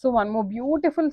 So one more beautiful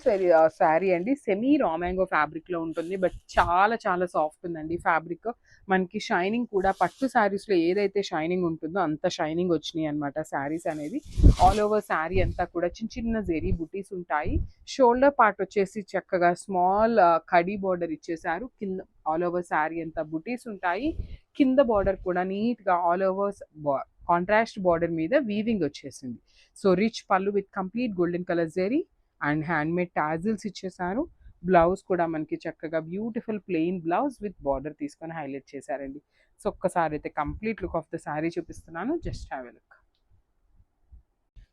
sari అండి. Semi raw mango ఫ్యాబ్రిక్లో ఉంటుంది, బట్ చాలా చాలా సాఫ్ట్ ఉందండి ఫ్యాబ్రిక్. మనకి షైనింగ్ కూడా పట్టు శారీస్లో ఏదైతే షైనింగ్ ఉంటుందో అంత షైనింగ్ వచ్చినాయి అనమాట శారీస్ అనేది. ఆల్ ఓవర్ శారీ అంతా కూడా చిన్న చిన్న జెరీ బుటీస్ ఉంటాయి. షోల్డర్ పార్ట్ వచ్చేసి చక్కగా స్మాల్ కడీ బార్డర్ ఇచ్చేసారు. కింద ఆల్ ఓవర్ శారీ అంతా బుటీస్ ఉంటాయి. కింద బార్డర్ కూడా నీట్గా ఆల్ ఓవర్ కాంట్రాస్ట్ బార్డర్ మీద వీవింగ్ వచ్చేసింది. So rich pallu with complete golden colour zari and handmade tassels ఇచ్చేసారు. బ్లౌజ్ కూడా మనకి చక్కగా beautiful plain blouse with border తీసుకొని హైలైట్ చేశారండి. సో ఒక్కసారి అయితే complete look of the sari చూపిస్తున్నాను, just have a look.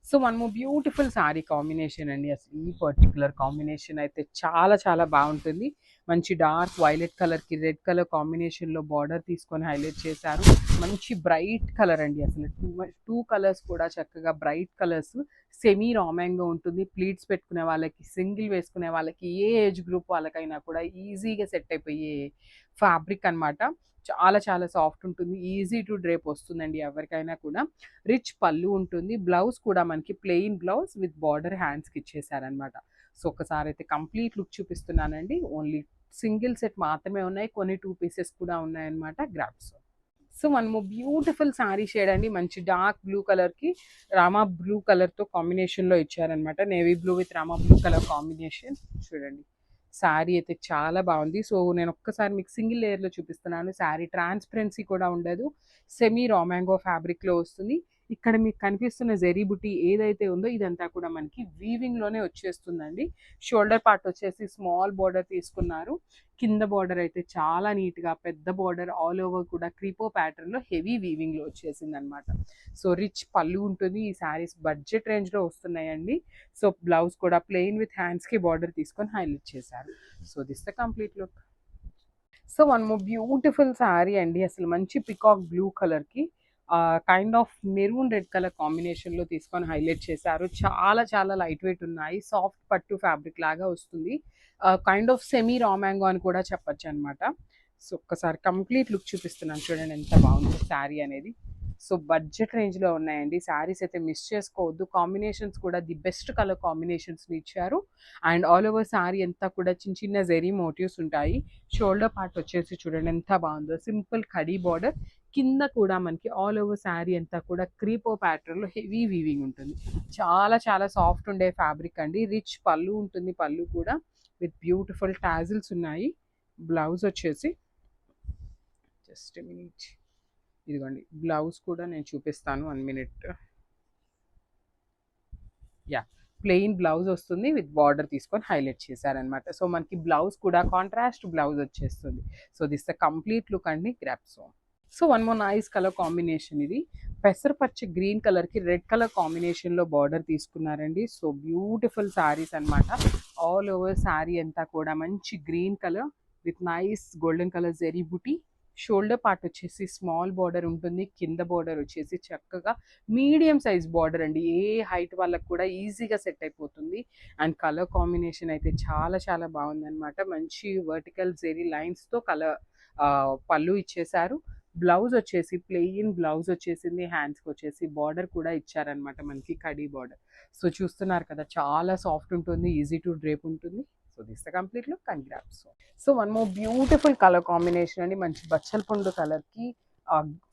So one more beautiful sari combination అండి. అసలు ఈ పర్టికులర్ కాంబినేషన్ అయితే చాలా చాలా బాగుంటుంది. మంచి డార్క్ వైలెట్ కలర్కి రెడ్ కలర్ కాంబినేషన్లో బార్డర్ తీసుకొని హైలైట్ చేశారు. మంచి బ్రైట్ కలర్ అండి. అసలు టూ కలర్స్ కూడా చక్కగా బ్రైట్ కలర్స్. సెమీ రామ్యాంగా ఉంటుంది. ప్లీట్స్ పెట్టుకునే వాళ్ళకి, సింగిల్ వేసుకునే వాళ్ళకి, ఏ ఏజ్ గ్రూప్ వాళ్ళకైనా కూడా ఈజీగా సెట్ అయిపోయే ఫ్యాబ్రిక్ అనమాట. చాలా చాలా సాఫ్ట్ ఉంటుంది. ఈజీ టు డ్రేప్ వస్తుందండి ఎవరికైనా కూడా. రిచ్ పళ్ళు ఉంటుంది. బ్లౌజ్ కూడా మనకి ప్లెయిన్ బ్లౌజ్ విత్ బార్డర్ హ్యాండ్స్కి ఇచ్చేసారనమాట. సో ఒకసారి అయితే కంప్లీట్ లుక్ చూపిస్తున్నానండి. ఓన్లీ సింగిల్ సెట్ మాత్రమే ఉన్నాయి, కొన్ని 2 పీసెస్ కూడా ఉన్నాయన్నమాట. Grasp. So one more beautiful sari shade అండి. మంచి డార్క్ బ్లూ కలర్కి రామా బ్లూ కలర్తో కాంబినేషన్లో ఇచ్చారనమాట. Navy blue with Rama blue colour combination. చూడండి శారీ అయితే చాలా బాగుంది. సో నేను ఒక్కసారి మీకు సింగిల్ లేయర్లో చూపిస్తున్నాను. శారీ ట్రాన్స్పరెన్సీ కూడా ఉండదు. సెమీ రా మ్యాంగో ఫ్యాబ్రిక్లో వస్తుంది. ఇక్కడ మీకు కనిపిస్తున్న జెరీ బుటీ ఏదైతే ఉందో ఇదంతా కూడా మనకి వీవింగ్లోనే వచ్చేస్తుందండి. షోల్డర్ పార్ట్ వచ్చేసి స్మాల్ బార్డర్ తీసుకున్నారు. కింద బార్డర్ అయితే చాలా నీట్గా పెద్ద బార్డర్ ఆల్ ఓవర్ కూడా క్రీపో ప్యాటర్న్లో హెవీ వీవింగ్లో వచ్చేసింది అనమాట. సో రిచ్ పళ్ళు ఉంటుంది. ఈ శారీస్ బడ్జెట్ రేంజ్లో వస్తున్నాయండి. సో బ్లౌజ్ కూడా ప్లెయిన్ విత్ హ్యాండ్స్కి బార్డర్ తీసుకొని హైలైట్ చేశారు. So this the complete look. So one more beautiful sari అండి. అసలు మంచి పికాక్ బ్లూ కలర్కి kind of maroon red colour కాంబినేషన్లో తీసుకొని హైలైట్ చేశారు. చాలా చాలా లైట్ వెయిట్ ఉన్నాయి. సాఫ్ట్ పట్టు ఫ్యాబ్రిక్ లాగా వస్తుంది. Kind of semi raw mango అని కూడా చెప్పచ్చు అనమాట. సో ఒక్కసారి కంప్లీట్ లుక్ చూపిస్తున్నాను, చూడండి ఎంత బాగుంది శారీ అనేది. సో బడ్జెట్ రేంజ్లో ఉన్నాయండి శారీస్, అయితే మిస్ చేసుకోవద్దు. కాంబినేషన్స్ కూడా ది బెస్ట్ కలర్ కాంబినేషన్స్ని ఇచ్చారు. అండ్ ఆల్ ఓవర్ శారీ అంతా కూడా చిన్న చిన్న జెరీ మోటివ్స్ ఉంటాయి. షోల్డర్ పార్ట్ వచ్చేసి చూడండి ఎంత బాగుందో, సింపుల్ కడీ బార్డర్. కింద కూడా మనకి ఆల్ ఓవర్ శారీ అంతా కూడా క్రీపో ప్యాటర్న్లో హెవీ వీవింగ్ ఉంటుంది. చాలా చాలా సాఫ్ట్ ఉండే ఫ్యాబ్రిక్ అండి. రిచ్ పళ్ళు ఉంటుంది. పళ్ళు కూడా విత్ బ్యూటిఫుల్ టాజిల్స్ ఉన్నాయి. బ్లౌజ్ వచ్చేసి జస్ట్ మినిట్, ఇదిగోండి బ్లౌజ్ కూడా నేను చూపిస్తాను, 1 మినిట్. యా, ప్లెయిన్ బ్లౌజ్ వస్తుంది విత్ బార్డర్ తీసుకొని హైలైట్ చేశారనమాట. సో మనకి బ్లౌజ్ కూడా కాంట్రాస్ట్ బ్లౌజ్ వచ్చేస్తుంది. So this the complete look అండి. గ్రాప్స్. So one more nice colour combination. ఇది పెసరపచ్చ గ్రీన్ కలర్కి రెడ్ కలర్ కాంబినేషన్లో బార్డర్ తీసుకున్నారండి. సో బ్యూటిఫుల్ శారీస్ అనమాట. ఆల్ ఓవర్ శారీ అంతా కూడా మంచి green colour with nice golden colour zari buti. Shoulder part వచ్చేసి స్మాల్ బార్డర్ ఉంటుంది. కింద బార్డర్ వచ్చేసి చక్కగా మీడియం సైజ్ బార్డర్ అండి. ఏ హైట్ వాళ్ళకు కూడా ఈజీగా సెట్ అయిపోతుంది. అండ్ కలర్ కాంబినేషన్ అయితే చాలా చాలా బాగుందన్నమాట. మంచి వర్టికల్ జెరీ లైన్స్తో కలర్ పళ్ళు ఇచ్చేసారు. బ్లౌజ్ వచ్చేసి ప్లెయిన్ బ్లౌజ్ వచ్చేసింది. హ్యాండ్స్కి వచ్చేసి బార్డర్ కూడా ఇచ్చారనమాట మనకి కడీ బార్డర్. సో చూస్తున్నారు కదా, చాలా సాఫ్ట్ ఉంటుంది, ఈజీ టు డ్రేప్ ఉంటుంది. So this the complete look. Congrats. So one more beautiful colour combination అండి. మంచి బచ్చల పండు కలర్కి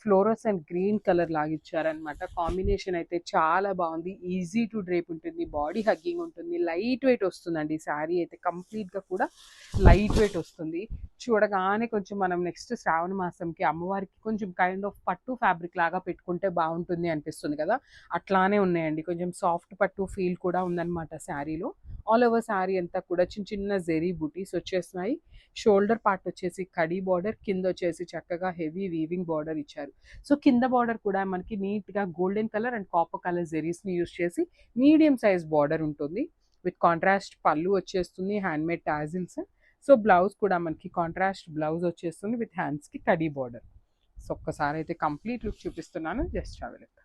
ఫ్లోరోసెంట్ గ్రీన్ కలర్ లాగా ఇచ్చారనమాట. కాంబినేషన్ అయితే చాలా బాగుంది. ఈజీ టు డ్రేప్ ఉంటుంది, బాడీ హగ్గింగ్ ఉంటుంది, లైట్ వెయిట్ వస్తుందండి. శారీ అయితే కంప్లీట్గా కూడా లైట్ వెయిట్ వస్తుంది. చూడగానే కొంచెం మనం నెక్స్ట్ శ్రావణ మాసంకి అమ్మవారికి కొంచెం కైండ్ ఆఫ్ పట్టు ఫ్యాబ్రిక్ లాగా పెట్టుకుంటే బాగుంటుంది అనిపిస్తుంది కదా, అట్లానే ఉన్నాయండి. కొంచెం సాఫ్ట్ పట్టు ఫీల్ కూడా ఉందన్నమాట శారీలో. ఆల్ ఓవర్ శారీ అంతా కూడా చిన్న చిన్న జెరీ బుటీస్ వచ్చేస్తున్నాయి. షోల్డర్ పార్ట్ వచ్చేసి కడీ బార్డర్, కింద వచ్చేసి చక్కగా హెవీ వీవింగ్ బార్డర్ ఇచ్చారు. సో కింద బార్డర్ కూడా మనకి నీట్గా golden colour and copper colour జెరీస్ని యూస్ చేసి మీడియం సైజ్ బార్డర్ ఉంటుంది. విత్ కాంట్రాస్ట్ పళ్ళు వచ్చేస్తుంది, హ్యాండ్మేడ్ టాజిల్స్. సో బ్లౌజ్ కూడా మనకి కాంట్రాస్ట్ బ్లౌజ్ వచ్చేస్తుంది విత్ హ్యాండ్స్కి కడీ బార్డర్. సో ఒక్కసారి అయితే కంప్లీట్ లుక్ చూపిస్తున్నాను, జస్ట్ హ్యావ్ ఎ లుక్.